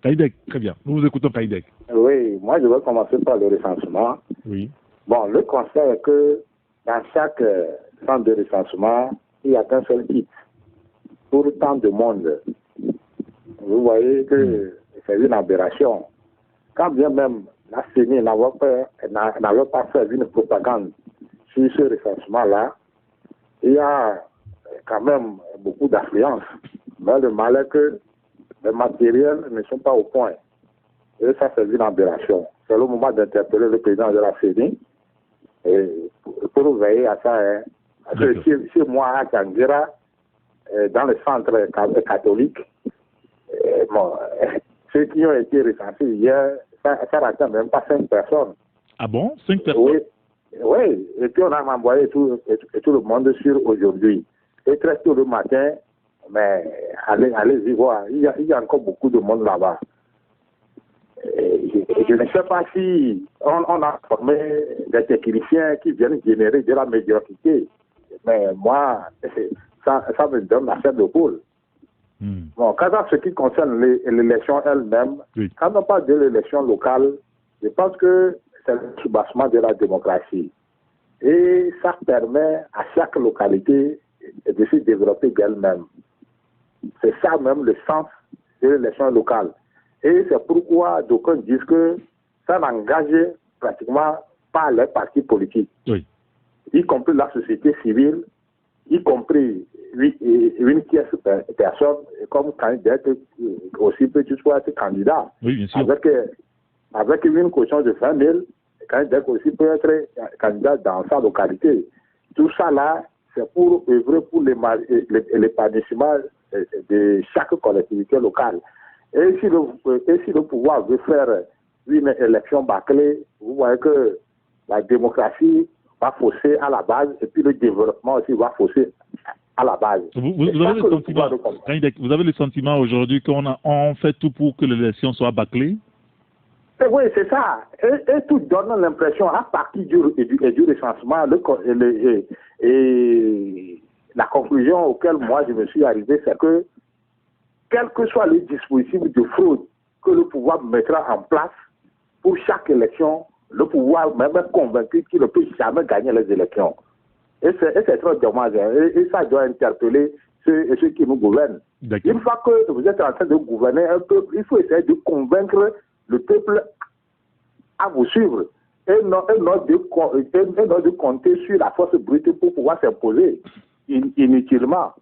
Kaïdek, très bien. Nous vous écoutons, Kaïdek. Oui, moi je vais commencer par le recensement. Oui. Bon, le constat est que dans chaque centre de recensement, il n'y a qu'un seul kit pour tant de monde. Vous voyez que c'est une aberration. Quand bien même la CENI n'avait pas fait une propagande sur ce recensement-là, il y a quand même beaucoup d'affluence. Mais le mal est que les matériels ne sont pas au point. Et ça, c'est une aberration. C'est le moment d'interpeller le président de la CENI pour veiller à ça. Hein. Parce que si moi, à Kangira, dans le centre catholique, bon, ceux qui ont été recensés hier, ça n'atteint même pas 5 personnes. Ah bon? 5 personnes? Oui. Et puis on a envoyé tout le monde sur aujourd'hui. Et très tôt le matin, mais allez-y voir, il y a encore beaucoup de monde là-bas. Je ne sais pas si on a formé des techniciens qui viennent générer de la médiocrité, mais moi, ça me donne la chair de poule. Bon, quant à ce qui concerne l'élection elle-même, quand on parle de l'élection locale, je pense que c'est le soubassement de la démocratie. Et ça permet à chaque localité de se développer d'elle-même. C'est ça même le sens de l'élection locale. Et c'est pourquoi d'aucuns disent que ça n'engage pratiquement pas les partis politiques, y compris la société civile, y compris une tierce personne, comme candidat, aussi peut-tu sois être candidat. Oui, bien sûr. Avec une caution de 20 000, Kandek aussi peut être candidat dans sa localité. Tout ça là, c'est pour œuvrer pour l'épanouissement de chaque collectivité locale. Et si le pouvoir veut faire une élection bâclée, vous voyez que la démocratie va fausser à la base et puis le développement aussi va fausser à la base. Vous avez le sentiment aujourd'hui qu'on fait tout pour que l'élection soit bâclée? Oui, c'est ça. Et tout donne l'impression, à partir du recensement, et la conclusion auquel moi je me suis arrivé, c'est que quel que soit le dispositif de fraude que le pouvoir mettra en place pour chaque élection, le pouvoir même convaincu qu'il ne peut jamais gagner les élections. Et c'est très dommage. Et ça doit interpeller ceux qui nous gouvernent. Une fois que vous êtes en train de gouverner un peuple, il faut essayer de convaincre le peuple à vous suivre. Et non de compter sur la force brute pour pouvoir s'imposer inutilement.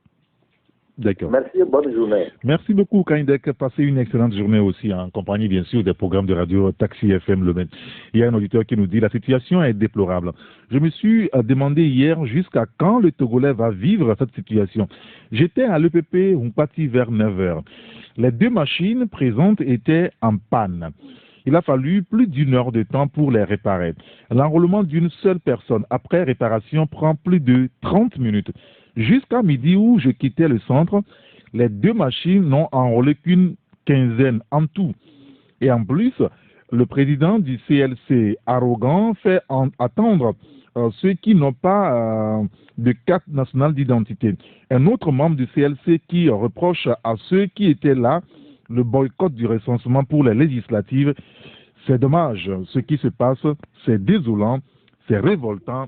D'accord. Merci et bonne journée. Merci beaucoup, Kaindek. Passez une excellente journée aussi en compagnie, bien sûr, des programmes de radio Taxi FM Le Maine. Il y a un auditeur qui nous dit la situation est déplorable. Je me suis demandé hier jusqu'à quand le Togolais va vivre cette situation. J'étais à l'EPP Mpati vers 9h. Les deux machines présentes étaient en panne. Il a fallu plus d'une heure de temps pour les réparer. L'enrôlement d'une seule personne après réparation prend plus de 30 minutes. Jusqu'à midi où je quittais le centre, les deux machines n'ont enrôlé qu'une quinzaine en tout. Et en plus, le président du CLC arrogant fait attendre ceux qui n'ont pas de carte nationale d'identité. Un autre membre du CLC qui reproche à ceux qui étaient là le boycott du recensement pour les législatives. C'est dommage. Ce qui se passe, c'est désolant. C'est révoltant,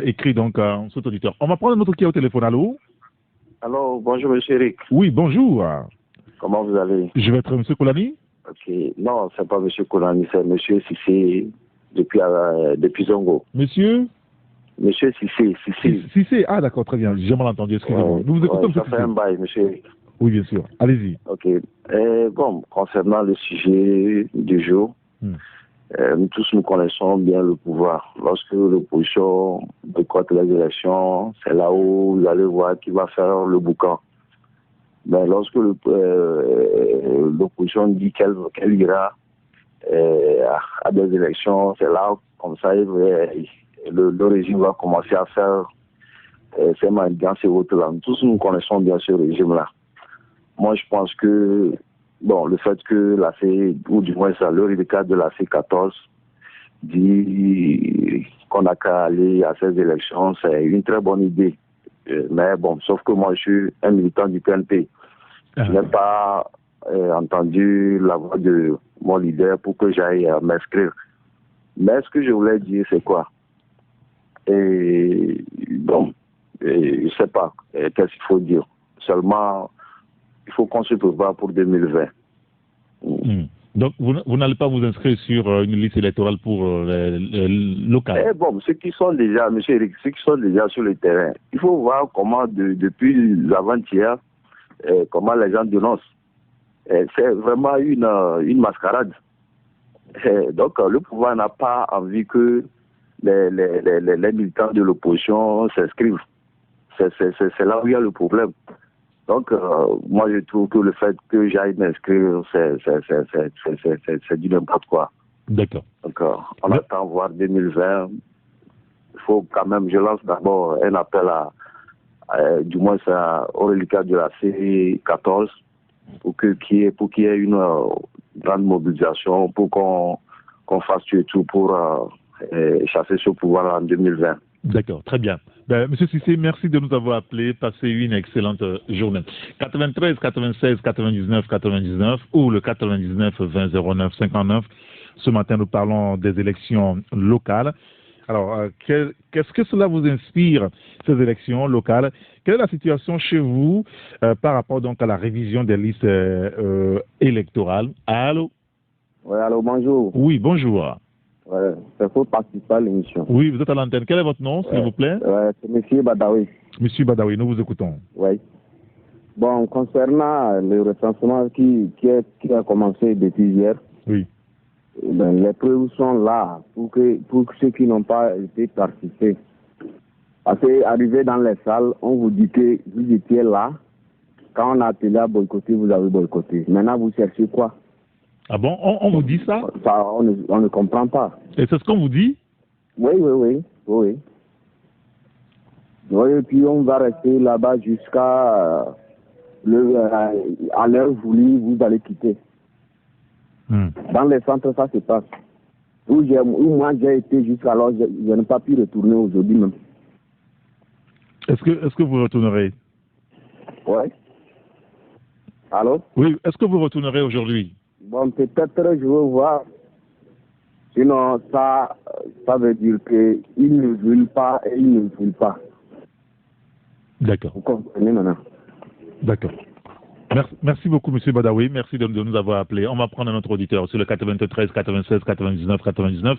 écrit donc cet auditeur. On va prendre notre qui est au téléphone. Allô? Allô, bonjour Monsieur Eric. Oui, bonjour. Comment vous allez? Je vais être Monsieur Koulani. Ok, non, c'est pas Monsieur Koulani, c'est Monsieur Sissé depuis Zongo. Monsieur? Monsieur Sissé. Sissé, ah d'accord, très bien, j'ai mal entendu, excusez-moi. Nous vous écoutons, ça fait un bail, Monsieur Eric. Oui, bien sûr, allez-y. Ok, bon, concernant le sujet du jour, nous tous nous connaissons bien le pouvoir. Lorsque l'opposition boycotte les élections, c'est là où vous allez voir qui va faire le boucan. Mais lorsque l'opposition dit qu'elle ira à des élections, c'est là, comme ça, le régime va commencer à faire ses manigances et autres là. Nous tous nous connaissons bien ce régime-là. Moi, je pense que bon, le fait que la C, ou du moins ça, le reliquat de la C14 dit qu'on n'a qu'à aller à ces élections, c'est une très bonne idée. Mais bon, sauf que moi, je suis un militant du PNP. Je n'ai pas entendu la voix de mon leader pour que j'aille m'inscrire. Mais ce que je voulais dire, c'est quoi? Et bon, je ne sais pas qu'est-ce qu'il faut dire. Seulement, il faut qu'on se prépare pour 2020. Donc, vous n'allez pas vous inscrire sur une liste électorale pour locale? Eh bon, ceux qui sont déjà, M. Eric, ceux qui sont déjà sur le terrain, il faut voir comment, depuis l'avant-hier, comment les gens dénoncent. C'est vraiment une mascarade. Donc, le pouvoir n'a pas envie que les militants de l'opposition s'inscrivent. C'est là où il y a le problème. Donc, moi, je trouve que le fait que j'aille m'inscrire, c'est du n'importe quoi. D'accord. Donc, on attend voir 2020. Il faut quand même, je lance d'abord un appel du moins au reliquat de la C14 pour qu'il y ait une grande mobilisation, pour qu'on fasse tout pour chasser ce pouvoir en 2020. D'accord, très bien. Monsieur Sissé, merci de nous avoir appelés. Passez une excellente journée. 93 96 99 99 ou le 99 20 09 59. Ce matin, nous parlons des élections locales. Alors, qu'est-ce que cela vous inspire, ces élections locales? Quelle est la situation chez vous par rapport donc à la révision des listes électorales? Allô? Oui, allô, bonjour. Oui, bonjour. Ouais, c'est pour participer à l'émission. Oui, vous êtes à l'antenne. Quel est votre nom, s'il vous plaît? C'est M. Badawi. Monsieur Badawi, nous vous écoutons. Oui. Bon, concernant le recensement qui a commencé depuis hier, oui. Ben, les preuves sont là pour ceux qui n'ont pas été participés. Parce qu'arrivé dans les salles, on vous dit que vous étiez là. Quand on a appelé à boycotter, vous avez boycotté. Maintenant, vous cherchez quoi? Ah bon, on vous dit ça? On ne comprend pas. Et c'est ce qu'on vous dit? Oui. Oui, et puis on va rester là-bas jusqu'à à l'heure voulue, vous allez quitter. Dans les centres, ça se passe. Où moi j'ai été jusqu'alors, je n'ai pas pu retourner aujourd'hui même. Est-ce que vous retournerez? Oui. Allô? Oui, est-ce que vous retournerez aujourd'hui? Bon, peut-être je veux voir. Sinon, ça veut dire qu'ils ne veulent pas et ils ne veulent pas. D'accord. Vous comprenez maintenant? D'accord. Merci beaucoup, M. Badawi. Merci de nous avoir appelés. On va prendre un autre auditeur sur le 93 96 99 99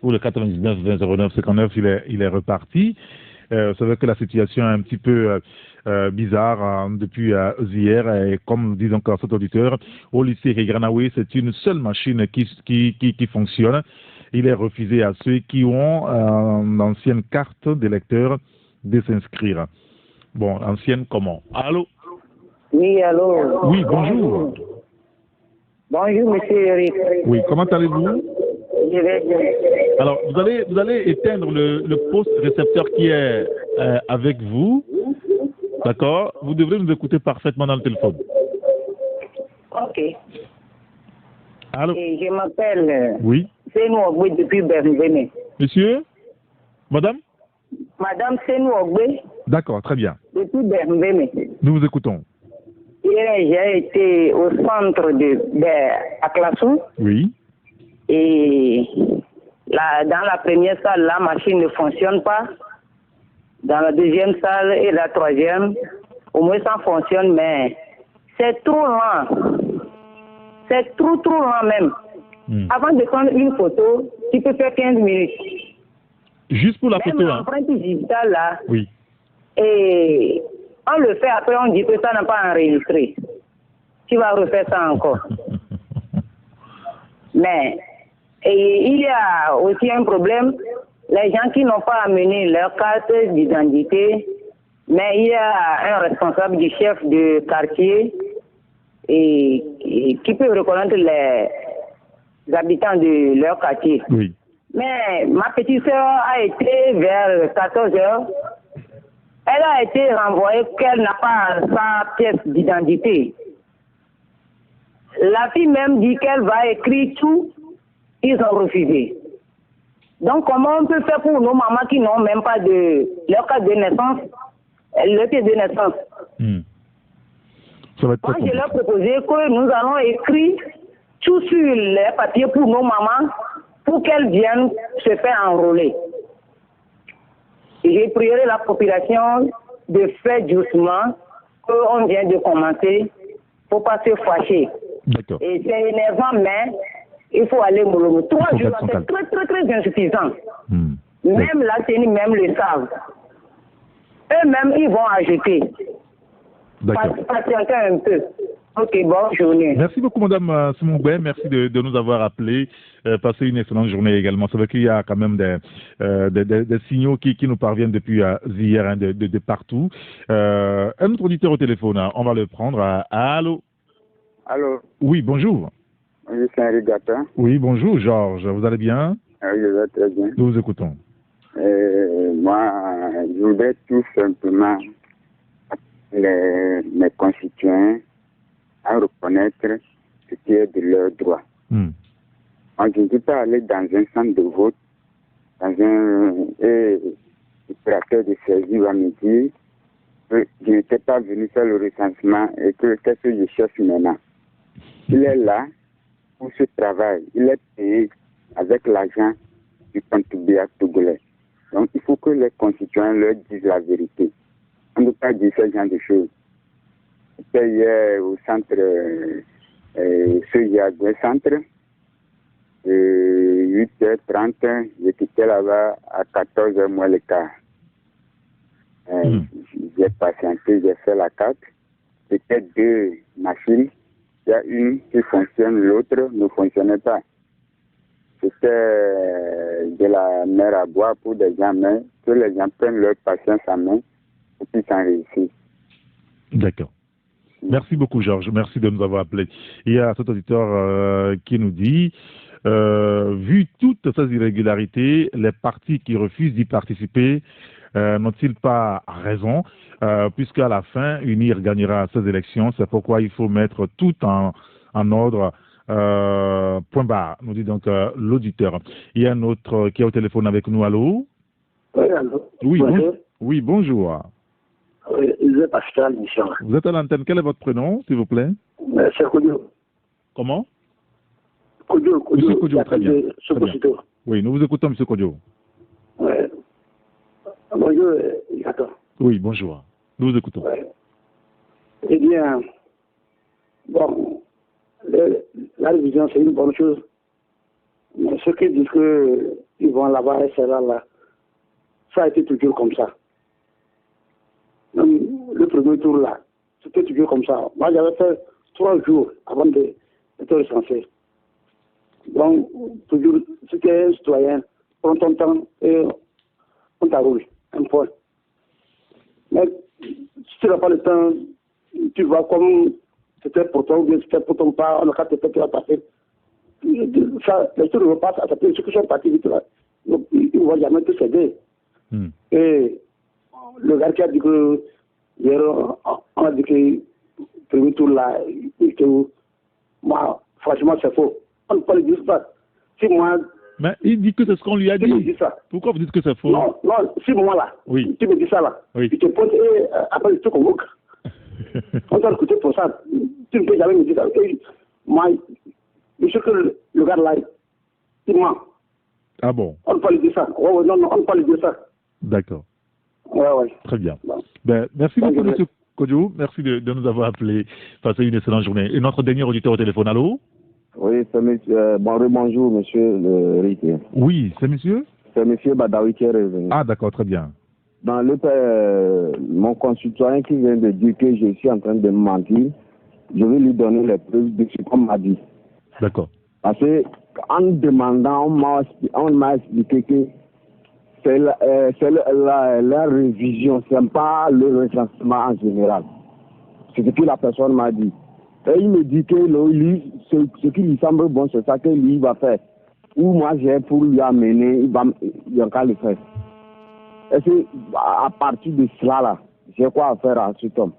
ou le 99 20 09 59. Il est reparti. C'est vrai que la situation est un petit peu bizarre depuis hier. Et comme dit encore cet auditeur, au lycée Regranaoui, c'est une seule machine qui fonctionne. Il est refusé à ceux qui ont l'ancienne carte d'électeur de s'inscrire. Bon, ancienne comment? Allô? Oui, allô? Oui, bonjour. Bonjour, monsieur Eric. Oui, comment allez-vous? Je vais bien. Alors, vous allez éteindre le poste récepteur qui est avec vous. D'accord? Vous devrez nous écouter parfaitement dans le téléphone. Ok. Allô? Et je m'appelle... Oui. Senou Ogbe depuis Bernvene. Monsieur? Madame? Madame Senou Ogbe. D'accord, très bien. Depuis Bernvene. Nous vous écoutons. Hier, j'ai été au centre à Classou. Oui. Et dans la première salle, la machine ne fonctionne pas. Dans la deuxième salle et la troisième, au moins ça fonctionne, mais c'est trop lent. C'est trop lent même. Avant de prendre une photo, tu peux faire 15 minutes. Juste pour la même photo, l'empreinte digitale là. Oui. Et on le fait, après on dit que ça n'a pas enregistré. Tu vas refaire ça encore. Mais il y a aussi un problème. Les gens qui n'ont pas amené leur carte d'identité, mais il y a un responsable du chef de quartier et qui peut reconnaître les habitants de leur quartier. Oui. Mais ma petite sœur a été vers 14 heures. Elle a été renvoyée qu'elle n'a pas sa pièce d'identité. La fille même dit qu'elle va écrire tout. Ils ont refusé. Donc, comment on peut faire pour nos mamans qui n'ont même pas leur carte de naissance, le pied de naissance? Ça va être moi, je leur ai proposé que nous allons écrire tout sur les papiers pour nos mamans pour qu'elles viennent se faire enrôler. Et j'ai prié la population de faire doucement, qu'on vient de commencer, pour pas se fâcher. D'accord. Et c'est énervant, mais il faut aller mollo. 3 jours, c'est très insuffisant. Même la CENI, même le savent. Eux-mêmes, ils vont ajouter. D'accord. Patienter un peu. Ok, bonne journée. Merci beaucoup, Madame Simoubé. Merci de nous avoir appelés. Passez une excellente journée également. C'est vrai qu'il y a quand même des signaux qui nous parviennent depuis hier, hein, de partout. Un autre auditeur au téléphone, hein, on va le prendre. Allô? Allô? Oui, bonjour. Oui, c'est Henri Gata. Oui, bonjour, Georges. Vous allez bien? Oui, je vais très bien. Nous vous écoutons. Moi, je voudrais tout simplement mes constituants à reconnaître ce qui est de leur droit. Moi, je ne peux pas aller dans un centre de vote, l'opérateur de service va me dire que je n'étais pas venu faire le recensement et que qu'est-ce que je cherche maintenant. Il est là pour ce travail. Il est payé avec l'argent du contribuable togolais. Donc, il faut que les constituants leur disent la vérité. On ne peut pas dire ce genre de choses. J'étais hier au centre, ce centre, 8h30, j'ai quitté là-bas à 14h moins le quart. J'ai patienté, j'ai fait la carte. C'était 2 machines. Il y a une qui fonctionne, l'autre ne fonctionnait pas. c'était de la mer à boire pour des gens, mais que les gens prennent leur patience en main pour qu'ils s'en réussissent. D'accord. Merci beaucoup, Georges. Merci de nous avoir appelés. Il y a cet auditeur qui nous dit, vu toutes ces irrégularités, les partis qui refusent d'y participer n'ont-ils pas raison, puisqu'à la fin, UNIR gagnera ces élections. C'est pourquoi il faut mettre tout en ordre. Point barre, nous dit donc l'auditeur. Il y a un autre qui est au téléphone avec nous. Allô? Oui, allô. Oui, oui, bonjour. Oui, je vais passer à l'émission. Vous êtes à l'antenne. Quel est votre prénom, s'il vous plaît? C'est Kodio. Comment? Kodio. Monsieur Kodio, très bien. Très Oui, nous vous écoutons, Monsieur Kodio. Oui. Bonjour, Yato. Oui, bonjour. Nous vous écoutons. Ouais. Eh bien, bon, la révision, c'est une bonne chose. Mais ceux qui disent qu'ils vont là-bas et c'est là, ça a été toujours comme ça. Même le premier tour là, c'était toujours comme ça. Moi, j'avais fait 3 jours avant d'être recensé. Donc, toujours, si tu es un citoyen, prends ton temps et on t'arroule un point. Mais si tu n'as pas le temps, tu vas comme c'était pour toi ou bien c'était pour ton pas, on a qu'à te faire, tu vas passer. Ça, les choses ne vont pas s'adapter. Ceux qui sont partis vite là, ils ne vont jamais te céder. Et le gars qui a dit que hier, on a dit que le premier tour là, moi, franchement, c'est faux. On ne peut pas le dire ça. Si moi. Mais il dit que c'est ce qu'on lui a dit. Pourquoi vous dites que c'est faux? Non, si moi là, oui. Tu me dis ça là, oui. Tu te poses et après tu te convoques. On doit écouter pour ça. Tu ne peux jamais me dire ça. Et moi, je sais que le gars là, il ment. Ah bon? On ne peut pas lui dire ça. Non, on ne peut pas lui dire ça. D'accord. Ouais. Très bien. Ben, merci beaucoup, M. Kodjo. Merci de nous avoir appelés. Passez une excellente journée. Et notre dernier auditeur au téléphone, allô? Oui, c'est monsieur. Bonjour, monsieur le Rité. Oui, c'est monsieur? C'est monsieur Badawi qui est revenu. Ah, d'accord, très bien. Dans mon concitoyen qui vient de dire que je suis en train de mentir, je vais lui donner les preuves de ce qu'on m'a dit. D'accord. Parce que en demandant, on m'a expliqué que c'est la révision, c'est pas le recensement en général. C'est ce que la personne m'a dit. Et il me dit que lui, ce qui lui semble bon, c'est ça que lui va faire. Ou moi j'ai pour lui amener, il va encore le faire. Et c'est à partir de cela là, j'ai quoi à faire à cet homme.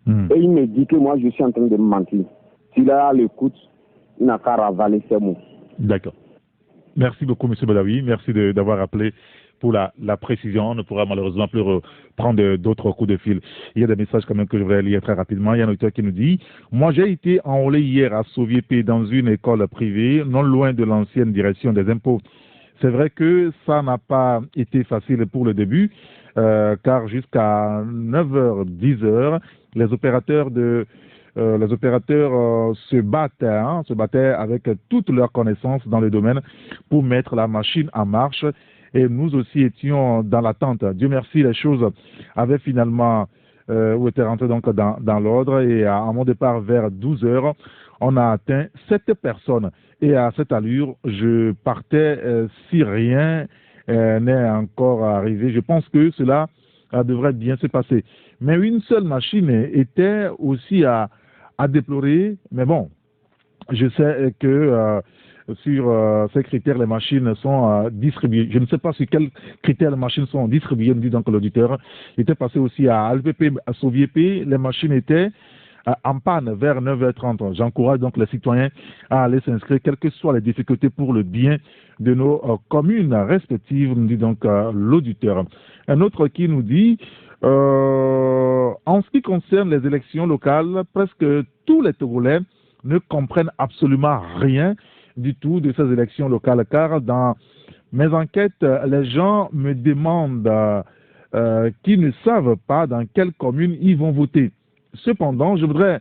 Et il me dit que moi je suis en train de me mentir. S'il a l'écoute, il n'a qu'à ravaler ses mots. D'accord. Merci beaucoup, M. Badawi. Merci d'avoir appelé pour la précision. On ne pourra malheureusement plus prendre d'autres coups de fil. Il y a des messages quand même que je vais lire très rapidement. Il y a un auditeur qui nous dit « Moi, j'ai été enrôlé hier à Soviété dans une école privée, non loin de l'ancienne direction des impôts. C'est vrai que ça n'a pas été facile pour le début, car jusqu'à 9h, 10h, les opérateurs se battaient avec toutes leurs connaissances dans le domaine pour mettre la machine en marche. Et nous aussi étions dans l'attente. Dieu merci, les choses avaient finalement étaient rentrées donc dans l'ordre. Et à mon départ vers 12h, on a atteint 7 personnes. Et à cette allure, je partais si rien n'est encore arrivé. Je pense que cela devrait bien se passer. Mais une seule machine était aussi à déplorer. Mais bon, je sais que sur ces critères, les machines sont distribuées. Je ne sais pas sur quels critères les machines sont distribuées, me dit donc l'auditeur. Il était passé aussi à LPP, à Soviété. Les machines étaient en panne vers 9h30. J'encourage donc les citoyens à aller s'inscrire, quelles que soient les difficultés pour le bien de nos communes respectives, nous dit donc l'auditeur. Un autre qui nous dit, en ce qui concerne les élections locales, presque tous les Togolais ne comprennent absolument rien du tout de ces élections locales, car dans mes enquêtes, les gens me demandent qui ne savent pas dans quelle commune ils vont voter. Cependant, je voudrais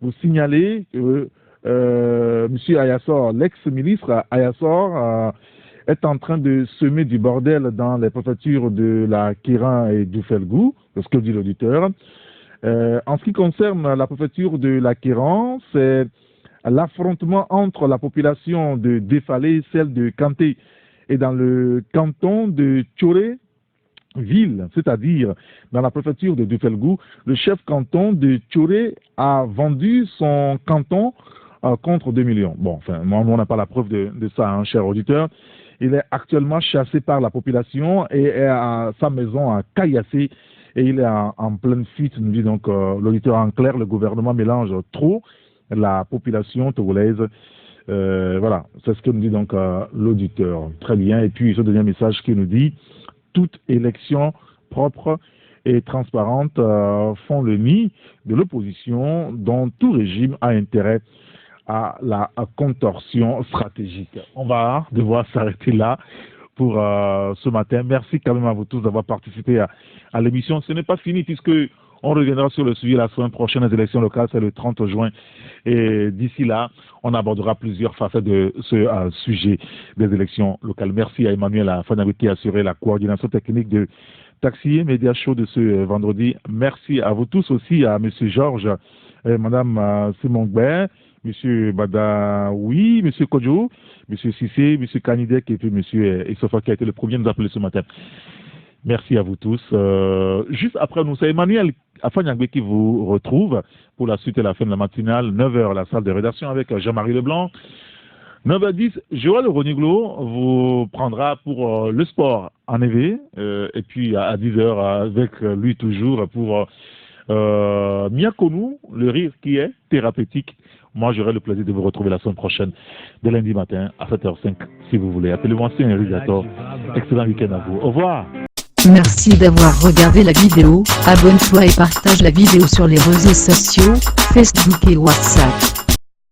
vous signaler que M. Ayassor, l'ex-ministre Ayassor, est en train de semer du bordel dans les préfectures de la Kérin et du Felgou, c'est ce que dit l'auditeur. En ce qui concerne la préfecture de la Kérin, c'est l'affrontement entre la population de Défalé et celle de Kanté. Et dans le canton de Tchoré, ville, c'est-à-dire dans la préfecture de Dufelgou, le chef canton de Tchoré a vendu son canton contre 2 millions. Bon, enfin, on n'a pas la preuve de ça, hein, cher auditeur. Il est actuellement chassé par la population et est à sa maison à Caillassé et il est en pleine fuite, nous dit donc l'auditeur en clair. Le gouvernement mélange trop la population togolaise. Voilà, c'est ce que nous dit donc l'auditeur. Très bien. Et puis ce dernier message qui nous dit: toute élection propre et transparente font le nid de l'opposition dont tout régime a intérêt à la contorsion stratégique. On va devoir s'arrêter là pour ce matin. Merci quand même à vous tous d'avoir participé à l'émission. Ce n'est pas fini puisque on reviendra sur le sujet la semaine prochaine. Les élections locales, c'est le 30 juin. Et d'ici là, on abordera plusieurs facettes de ce sujet des élections locales. Merci à Emmanuel Afanyagbe qui a assuré la coordination technique de Taxi Média Show de ce vendredi. Merci à vous tous aussi, à M. Georges, Mme Simon Gbert, M. Badaoui, M. Kodjo, M. Sissé, M. Kanidek et puis M. Essofa qui a été le premier à nous appeler ce matin. Merci à vous tous. Juste après nous, c'est Emmanuel Afanyagbe qui vous retrouve pour la suite et la fin de la matinale. 9h, la salle de rédaction avec Jean-Marie Leblanc. 9h10, Joël Roniglo vous prendra pour le sport en EV. Et puis à 10h, avec lui toujours pour Miakonou, le rire qui est thérapeutique. Moi, j'aurai le plaisir de vous retrouver la semaine prochaine, dès lundi matin à 7h05, si vous voulez. Appelez-moi Sien Irrigator. Excellent week-end à vous. Au revoir. Merci d'avoir regardé la vidéo. Abonne-toi et partage la vidéo sur les réseaux sociaux, Facebook et WhatsApp.